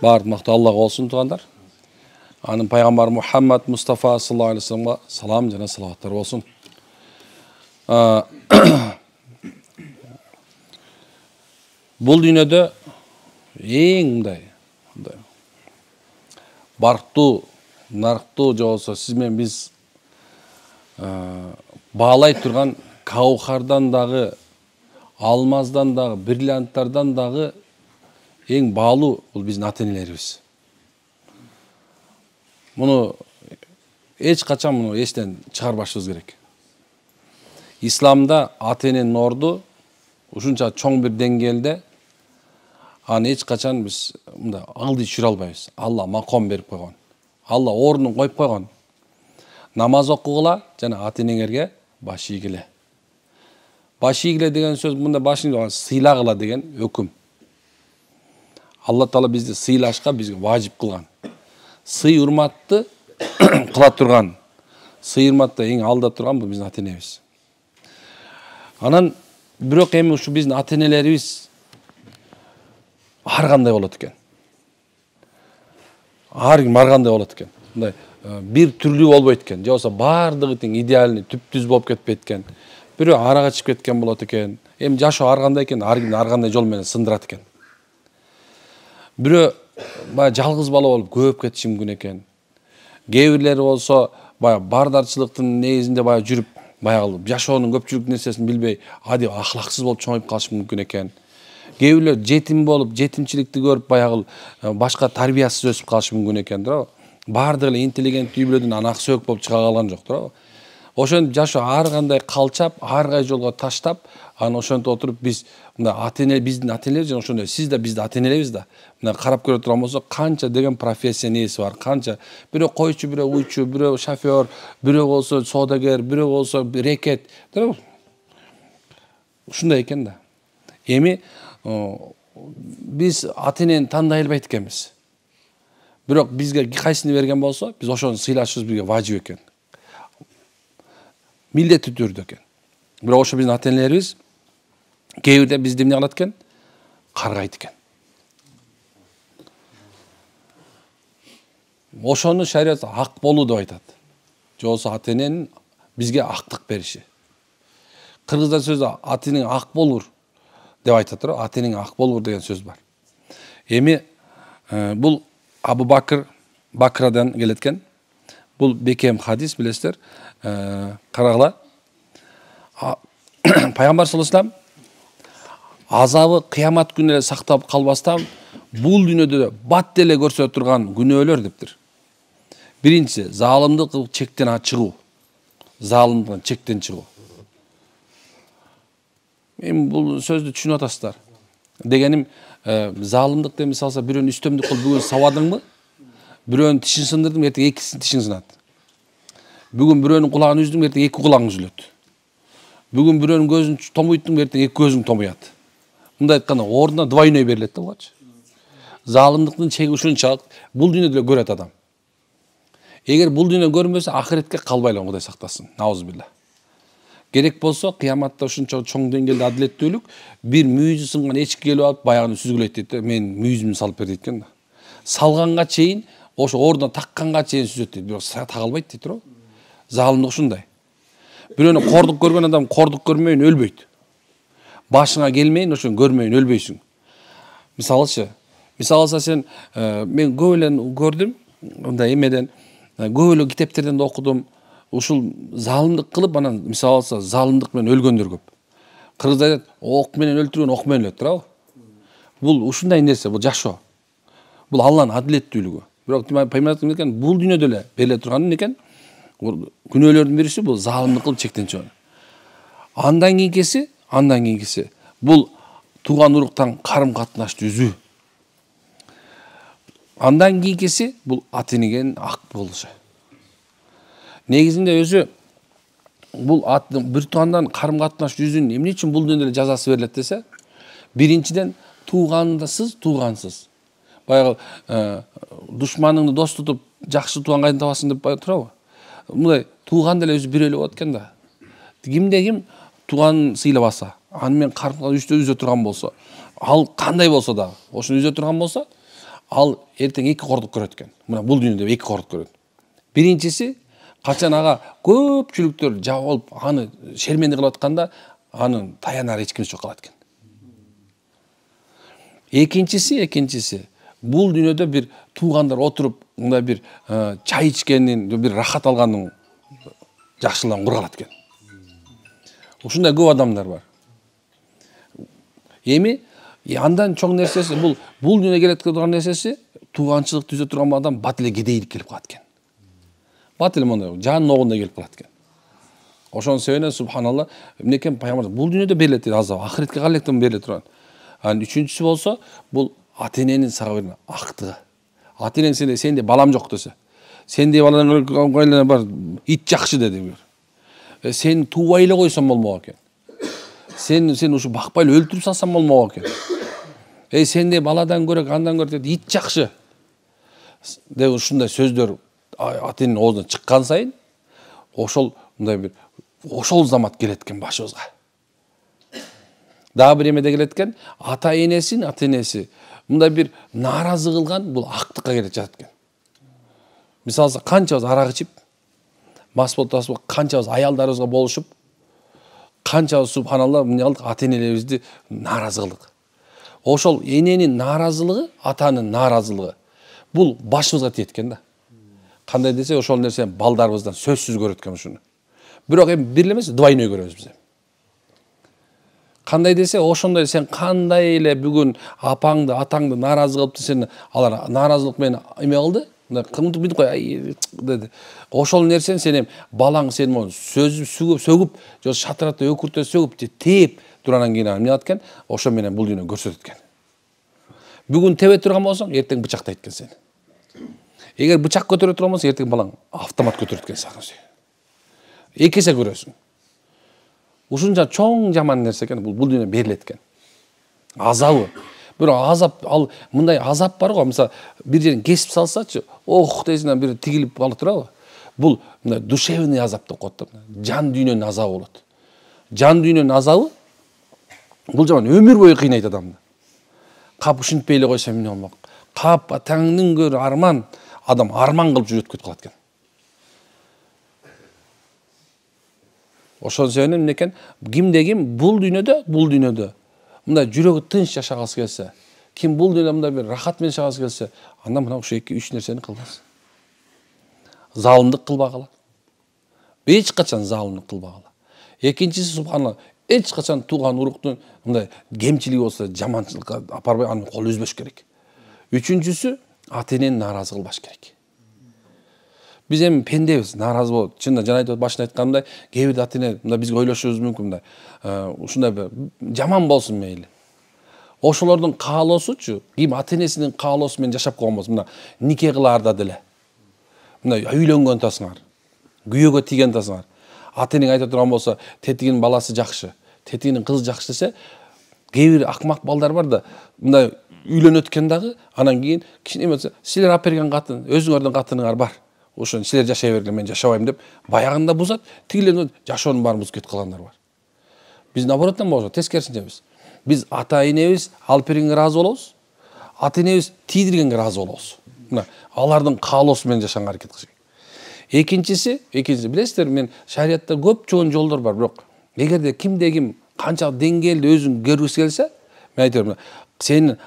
Барлық мақтау Аллаға болсын, туғандар. Анын пайғамбар Мұхаммад Мұстафа саллаллаху алейхи вассаламға салам жана салаваттар болсын. Бұл дүниеде ең мындай барктуу, нарктуу же болсо сиз менен биз баалай турган каухардан дагы, алмаздан дагы, бриллианттардан дагы ең баалуу бул биздин ата-энелерибиз. Муну эч качан муну эстен чыгарбашыбыз керек. Исламда ата-эненин орду ушунча чоң бир деңгээлде, аны эч качан биз мындай алды түшүрө албайбыз. Алла маком берип койгон. Алла ордун коюп койгон. Намаз окугула жана ата-энеңерге баш ийгиле. Баш ийгиле деген сөз мында башыңды сыйлагыла деген өкүм. Алла Таала бизди сыйлашка бизге важип кылган. Сый урматты кыла турган, сый урматта эң алда турган бул биздин ата-энебиз. Анан бирок эми ушу биздин ата-энелерибиз ар кандай болот экен. Ар ким ар кандай болот экен. Мындай бир түрлүү болбойт экен. Же болсо баардыгы тең идеальный түп-түз болуп кетпейт экен. Бирөө арага чыгып кеткен болот экен. Эми жашоо ар кандай экен, ар ким ар кандай жол менен сындырат экен. Бирөө баягы жалгыз бала болуп көп кетиши мүмкүн экен. Кээ бирлери болсо баягы бардарчылыктын негизинде баягы жүрүп, баягы жашоонун көпчүлүк нерсесин билбей, адил ахлаксыз болуп чоңоюп калышы мүмкүн экен. Кээ бирлер жетим болуп, жетимчиликти көрүп, баягы башка тарбиясыз өсүп калышы мүмкүн экен, туурабы? Баардыгы эле интеллигент үй бүлөдөн анак сөөк болуп чыга калган жок, туурабы? Ошентип жашоо ар кандай калчап, ар кай жолго таштап, анан ошентип отуруп биз мына ата-эне, биздин ата-энелер жана ошондой сиз да биздин ата-энелерибиз да мына карап көрө турган болсо, канча деген профессия нээси бар, канча. Бирөө койчу, бирөө уйчу, бирөө шофёр, бирөө болсо соодагер, бирөө болсо рекет, туурабы? Ушундай экен да. Эми биз ата-энени тандай албайт экенбиз. Бирок бизге кайсыны берген болсо, биз ошону сыйлашыбыз бизге важип экен. Милдеттүү түрдө экен. Бирок ошо биздин ата-энелерибиз кээ бирде бизди эмне кылат экен? Каргайт экен. Ошону шарият ак болуу деп айтат. Же болсо ата-эненин бизге актык бериши. Кыргызда сөзү ата-энең ак болур деп айтат, ата-энең ак болур деген сөз бар. Эми бул Абу Бакр Бакрадан келет экен. Бул бекем хадис, билесиздер. Карагыла. Пайгамбар саллаллаху алейхи вассалам азабы кыямат күнүнө сактап калбастан бул дүйнөдө бат деле көрсө турган күнөөлөр дептир. Биринчиси залымдык кылып чектен чыгуу. Залымдыктан чектен чыгуу. Эми бул сөздү түшүнүп атасыздар. Дегеним залымдык деп мисалы бирөөнү үстөмдүк кылып бүгүн сабадыңбы? Бирөөнүн тишин сындырдың, эртең экисинин тишин сынат. Бүгүн бирөөнүн кулагын үздүң, эртең эки кулагың үзүлөт. Бүгүн бирөөнүн көзүн томуйттың, эртең эки көзүң томуят. Мындай айтканда ордуна двойной берилет да булачы. Залымдыктын чеги ушунчалык бул дүйнөдө эле көрөт адам. Эгер бул дүйнө көрүнбөсө, ахиретке калбайлы, Кудай сактасын. Наузубилла. Керек болсо, кыяматта ушунча чоң деңгээлде адилеттүүлүк, бир мүйүзү сынган эчки келип алып, баягыны сүзгүлөйт дейт, мен мүйүзүмдү салып бер дейт экен да. Салганга чейин, ошо ордуна такканга чейин сүзөт дейт, бирок тага албайт дейт, туурабы? Залымдык ушундай. Бирөөнү кордук көргөн адам кордук көрмөйүн өлбөйт. Башыңа келмейин, ошону көрмөйүн өлбөйсүң. Мисалы сен мен көп эле көрдүм, мындай эмеден, көп эле китептерден да окудум. Ушул залымдык кылып, анан мисалы залымдык менен өлгөндөр көп. Кыргызда айтат, ок менен өлтүргөн ок менен өлөт, туурабы? Бул ушундай нерсе, бул жашоо. Бул Алланын адилеттүүлүгү. Бирок пайгамбар экен, бул дүйнөдө эле бериле турган экен. Күнөөлөрдүн бирisi бул залымдык кылып чектен чыгуу. Андан кийинкиси бул тууган уруктан карым катнашты үзүү. Андан кийинкиси бул ата-энеге ак болушу. Негизинде өзү бул бир туугандан карым катнаш үзүүнүн эмне үчүн бул дүйнөдө жазасы берилет десе, биринчиден туугансыз. Баягы душманыңды дос тутуп, жакшы тууган кайдан табасың деп турабы? Мындай тууган деле өзү бир эле болот экен да. Кимде ким тууганын сыйлабаса, аны менен карым үзө турган болсо, ал кандай болсо да, ошону үзө турган болсо, ал эртең эки кордук көрөт экен. Мына бул дүйнөдө эки кордук көрөт. Биринчиси качан ага көпчүлүктөр жабылып, аны шермендик кылып атканда, анын таянар эч кимси жок калат экен. Экинчиси бул дүйнөдө бир туугандар отуруп, мындай бир чай ичкендин, бир рахат алгандын жакшылыгын кура алат экен. Ушундай көп адамдар бар. Эми андан чоң нерсеси бул дүйнөгө келет турган нерсеси тууганчылык түзө турган адам бат эле кедейлик келип калат экен. Бат эле мондай жан ногундай келип калат экен. Ошонун себебинен субханалла, эмнекен пайгамбар бул дүйнөдө берилет дейт азап, ахиретке калектен бериле турган. Анан үчүнчүсү болсо бул ата-эненин сага берген актыгы. Ата-энең сенде балам жок десе, сендей балаң бар, ит жакшы деди. Сен туубай эле койсоң болмок экен. Сен ушу бакпай эле өлтүрүп салсаң болмок экен. Сендей баладан көрө, андан көрө ит жакшы деп ушундай сөздөр ата-эненин оозунан чыккан сайын, ошол мындай бир ошол замат келет экен башыбызга. Дагы бир эмеде келет экен, ата-энеси мындай бир нааразы кылган бул актыкка келет жатат экен. Мисалы канчабыз арак ичип, мас болуп тасып, канчабыз аялдарыбызга болушуп, канчабыз субханалла эмне кылдык, ата-энелерибизди нааразы кылдык. Ошол эненин нааразылыгы, атанын нааразылыгы бул башыбызга тиет экен да. Кандай десе, ошол нерсени балдарыбыздан сөзсүз көрөт экен ушуну. Бирок эми бир эле эмес, двойной көрөбүз биз. Кандай десе, ошондой сен кандай эле бүгүн апаңды, атаңды нааразы кылыптыр, сени алар нааразылык менен эме кылды, мындай кымтып бүтүп кой деди. Ошол нерсени сен балаң сени мону сөгүп, же шатыратып өкүртө сөгүп, же тээп турандан кийин эмне кылат экен? Ошо менен бул дүйнө көрсөтөт экен. Бүгүн тебе турган болсоң, эртең бычактайт экен сени. Эгер бычак көтөрө турган болсоң, эртең балаң автомат көтөрөт экен сага. Эки эсе көрөсүң. Ушунча чоң жаман нерсе экен, бул дүйнө берилет экен. Азабы. Бирок азап, ал мындай азап бар го, мисалы бир жерин кесип салсачы, ох дейсиң, бир тигилип калып турабы? Бул мындай душевный азап деп коет да. Жан дүйнөнүн азабы болот. Жан дүйнөнүн азабы бул жаман өмүр бою кыйнайт адамды. Кап ушинтпей эле койсом эмне болмок? Кап атаңдын көрү арман, адам арман кылып жүрөт кетип калат экен. Ошол себептен эмне экен? Кимде ким бул дүйнөдө мындай жүрөгү тынч жашагысы келсе, ким бул дүйнөдө мындай бир рахат менен жашагысы келсе, анда мына ушу 2-3 нерсени кылбасын. Залымдык кылбагыла. Эч качан залымдык кылбагыла. Экинчиси субханалла, эч качан тууган уруктун мындай кемчилиги болсо, жаманчылыкка апарбай аны кол үзбөш керек. Үчүнчүсү, ата-энени нааразы кылбаш керек. Биз эми пендебиз, нааразы болот. Чынында жана айтып башында айткандай, кээ бирде ата-эне мындай бизге ойлошубуз мүмкүн мындай. Ушундай жаман болсун мейли. Ошолордун каалоосучу, ким ата-энесинин каалоосу менен жашап койгон болсо, мына нике кылаарда деле. Мына үйлөнгөн тасыңар, күйөөгө тийген тасыңар. Ата-энең айта турган болсо, тетигинин баласы жакшы, тетигинин кызы жакшы десе, кээ бир акмак балдар бар да, мындай үйлөнөт экен дагы, анан кийин кичине болсо, силер алып берген катын, өзүңөрдүн катыныңар бар. Ошон силер жашай бергиле, мен жашабайм деп баягында бузат, тигилер жашоонун баарын бузуп кетип калгандар бар. Биз наобороттон болсо, тескерисинче биз ата-энебиз алып бергенге ыраазы болобуз, ата-энебиз тийдиргенге ыраазы болобуз. Мына алардын каалоосу менен жашаганга аракет кылыш керек. Экинчиси, билесиздер, мен шариятта көпчүгөн жолдор бар, бирок эгерде кимде ким канча деңгээлде өзүн көргүсү келсе, мен айтам, сенин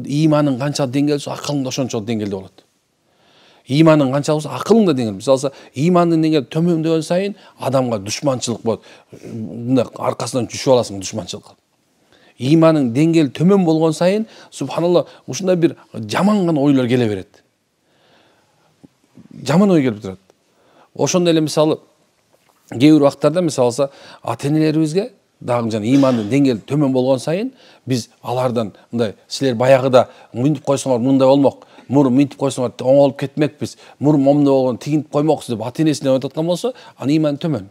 иманың канча деңгээлде, акылың да ошончо деңгээлде болот. Иманың канча болсо, акылың да деңгээлде. Мисалы, имандын деңгээли төмөндөгөн сайын адамга душманчылык болот. Мындай аркасынан түшүп аласың душманчылыкка. Иманың деңгээли төмөн болгон сайын, субханалла, ушундай бир жаман гана ойлор келе берет. Жаман ой келип турат. Ошондой эле мисалы, кээ бир убактарда мисалы ата-энелерибизге дагы жана имандын деңгээли төмөн болгон сайын, биз алардан мындай силер баягыда мынтип койсоңор мындай болмок, мурун мынтип койсоңор оңолуп кетмекпиз, мурун момундай болгон тигинтип коймоксуз деп ата-энесине айтып аткан болсо, анын иманы төмөн.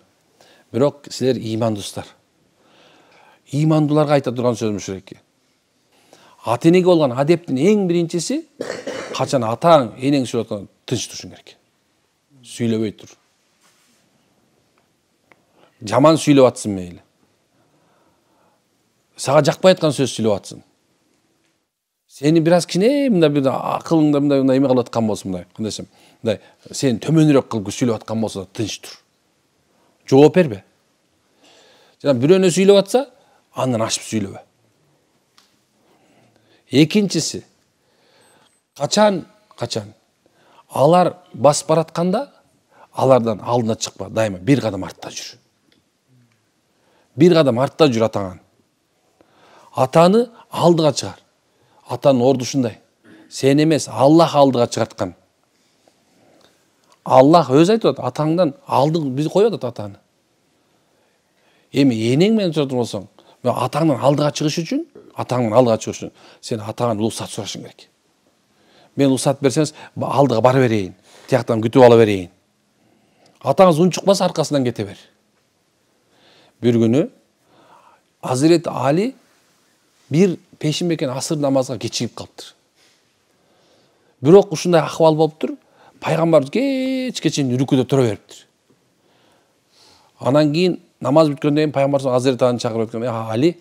Бирок силер имандуулар. Имандууларга айта турган сөзүм ушул. Ата-энеге болгон адептин эң биринчиси, качан атаң, энең сүйлөп атканда тынч турушуң керек. Сүйлөбөй тур. Жаман сүйлөп атсын мейли. Сага жакпай аткан сөз сүйлөп атсын. Сени бир аз кине мындай бир акылыңда мындай эме кылып аткан болсо мындай, кандай десем, мындай сени төмөнүрөөк кылып сүйлөп аткан болсо тынч тур. Жооп бербе. Жана бирөөнө сүйлөп атса, андан ашып сүйлөбө. Экинчиси, качан алар басып баратканда алардан алдына чыкпа, дайыма бир кадам артта жүр. Бир кадам артта жүр атаңан. Атаны алдыга чыгар. Атанын орду ушундай. Сен эмес, Аллах алдыга чыгарткан. Аллах өзү айтып атат, атаңдан алды биз коюп атат атаны. Эми энең менен турат болсоң, атаңдан алдыга чыгыш үчүн, сен атаңан уруксат сурашың керек. Мен уруксат берсеңиз, алдыга бара берейин, тияктан күтүп ала берейин. Атаңыз унчукпаса аркасынан кете бер. Bir günü Hazreti Ali bir peşinbeken asır namazga kechigip kalıptır. Бирок ушундай акыбал болуптур, пайгамбар кечке чейин үркүдө тура бериптир. Анан кийин намаз бүткөндөн кийин пайгамбар Hazreti Ali'ni чакырып айткан, Али,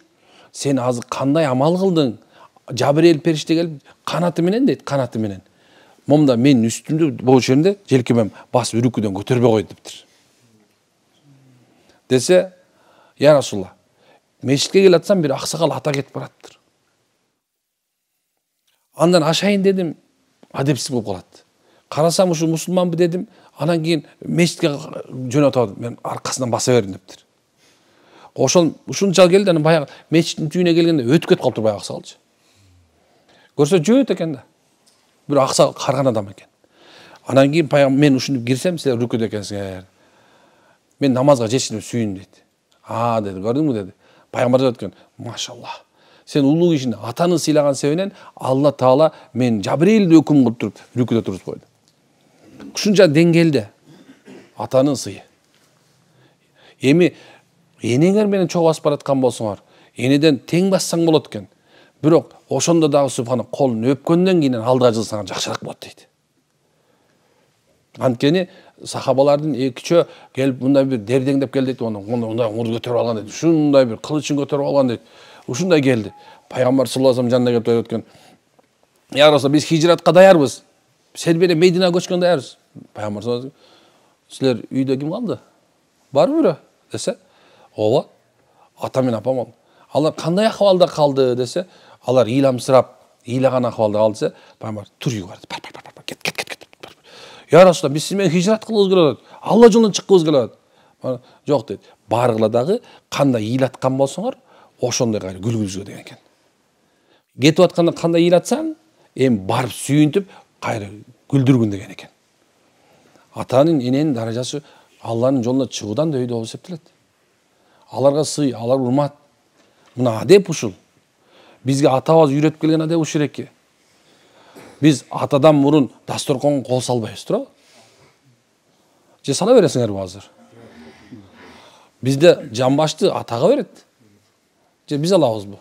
сен азыр кандай амал кылдың? Жабырел периште келип канаты менен дейт, канаты менен. Момда менин үстүмдү бул жеринде желкемем басып үркүдөн көтөрбөй кой дептир. Десе, я Расулла, мешитке келе атсам бир аксакал ата кетип бараттыр. Андан ашайын дедим, адепсиз болуп калат. Карасам ушу мусулманбы дедим, анан кийин мешитке жөнөтүп атат, мен аркасынан баса бердим дептир. Ошол ушунча келди, анан баягы мешиттин түбүнө келгенде өтүп кетип калыптыр баягы аксакалчы. Көрсө жөөт экен да. Бир аксакал карган адам экен. Анан кийин пайгамбар мен ушинтип кирсем, силер рүкүдө экенсиңер. Мен намазга жетишип сүйүн дейт. Деди, көрдүңбү деди. Пайгамбар айткан, машаллах. Сен улуу кишини атаны сыйлаган себебинен Алла Таала мен Жабрилди өкүм кылып туруп рүкүдө туруп койду. Ушунча деңгээлде атанын сыйы. Эми энеңер менен чогуу басып бараткан болсоңор, энеден тең бассаң болот экен. Бирок ошондо дагы субхана колун өпкөндөн кийин алдыга жылсаң жакшыраак болот дейт. Анткени сахабалардын экичөө келип мындай бир дердеңдеп келди дейт, мындай мурду көтөрүп алган дейт. Ушундай бир кылычын көтөрүп алган дейт. Ушундай келди. Пайгамбар саллаллаху алейхи жанына келип айтып аткан, "Я Расул, биз хижратка даярбыз. Сен менен Мединага көчкөнгө даярбыз." Пайгамбар саллаллаху алейхи "Силер үйдө ким калды? Барбы бирөө?" десе, "Ооба, ата менен апам калды." Алар кандай акыбалда калды десе, алар ыйламсырап, ыйлаган акыбалда калды десе, пайгамбар тур үйгө барды. Кет. "Я Расул, биз сиз менен хижрат кылабыз келип атат. Алла жолунан чыккыбыз келип атат." "Жок" дейт. "Баргыла дагы кандай ыйлаткан болсоңор, ошондой кайра күлгүлүзгө" деген экен. Кетип атканда кандай ыйлатсаң, эми барып сүйүнтүп, кайра күлдүргүн деген экен. Атанын, эненин даражасы Алланын жолуна чыгуудан да өйдө болуп эсептелет. Аларга сый, алар урмат. Мына адеп ушул. Бизге атабыз үйрөтүп келген адеп ушул эки. Биз атадан мурун дасторконго кол салбайбыз, туурабы? Же сала бересиңерби азыр? Бизде жамбашты атага берет. Же биз алабызбы?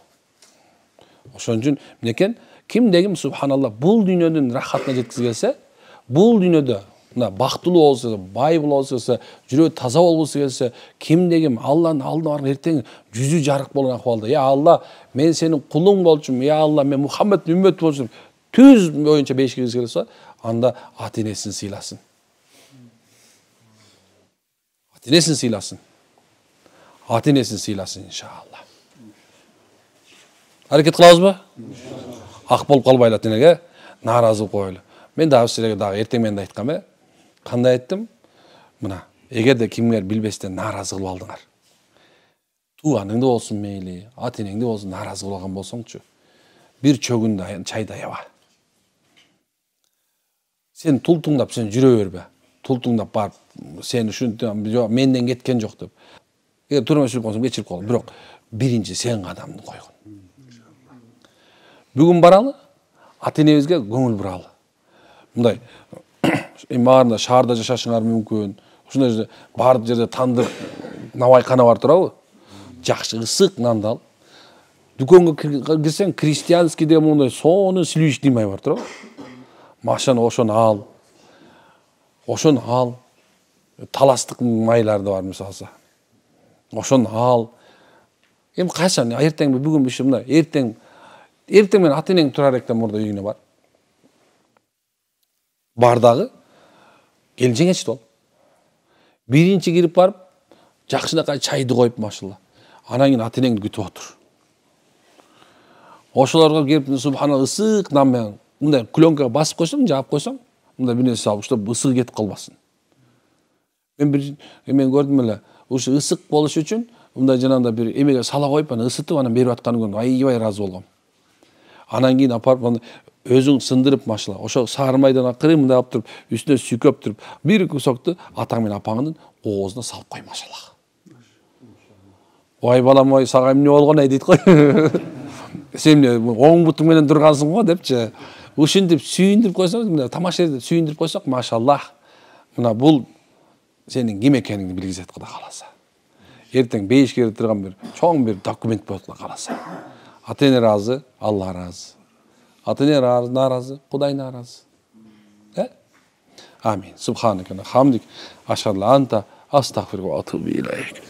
Ошон үчүн мынекен, кимде-ким субханалла бул дүйнөнүн рахатына жеткизи келсе, бул дүйнөдө мына бактылуу болсо, бай болсо, жүрөгү таза болбосо келсе, кимде-ким Алланын алдына барып эртең жүзү жарык болгон акыбалда, "Я Алла, мен сенин кулуң болчумун. Я Алла, мен Мухаммеддин үммөтү болчумун." Түз боюнча бешикке келсе, анда ата-энесин сыйласын. Ата-энесин сыйласын. Ата-энесин сыйласын иншалла. Аракет кылабызбы? Ак болуп калбайлы ата-энеге, нааразы болуп койгойлу. Мен дагы силерге дагы эртең менен да айткам, кандай айттым? Мына, эгерде кимдер билбестен нааразы кылып алдыңар. Тууганыңды болсун мейли, ата-энеңди болсун нааразы кылып алган болсоңчу, бир чөгүндө чайды аяба. Сен тултуңдап сен жүрө бербе. Тултуңдап барып, сен ушинтип менден кеткен жок деп. Эгер туура эмес болсоң кечирип кой. Бирок биринчи сен кадамды койгон. Бүгүн баралы, ата-энебизге көңүл буралы. Мындай баарында шаарда жашашыңар мүмкүн. Ушундай жерде бар жерде тандыр навайкана бар турабы? Жакшы ысык нанды ал. Дүкөнгө кирсең крестьянский деген мондай сонун сливочный май бар турабы? Машина ошону ал. Ошону ал. Таластык майларды бар мисалса. Ошону ал. Эми качан эртең бүгүн мындай эртең Эртең менен ата энең турар экен мурда үйүнө бар. Бардагы келинчең эчти ол. Биринчи кирип барып, жакшынакай чайды коюп машалла. Анан кийин ата энеңди күтүп отур. Ошолорго келип субханалла ысык нан менен мындай пленкага басып койсоң, жаап койсоң, мындай бир нерсе салып, чтобы ысыгы кетип калбасын. Мен көрдүм эле, ушу ысык болуш үчүн мындай жанагындай бир эмеге сала коюп, анан ысытып, анан берип атканын көрдүм. Аябай ыраазы болгом. Анан кийин апарып өзүң сындырып машалла. Ошо саармайдан акыры мындай алып туруп, үстүнө сүйкөп туруп, бир кусокту атаң менен апаңдын оозуна салып кой машалла. Ой балам, ой сага эмне болгон дейт го. Сен оң бутуң менен тургансың го депчи. Ушинтип сүйүндүрүп койсоң, мына тамаша жерде сүйүндүрүп койсок, машаллах. Мына бул сенин ким экениңди билгизет Кудай кааласа. Эртең бейишке кирип турган бир чоң бир документ болот Кудай кааласа. Ата эне ыраазы, Алла ыраазы. Ата эне нааразы, Кудай нааразы. Амин. Субханака хамдик, ашхаду анта астагфирука ва атубу илейк.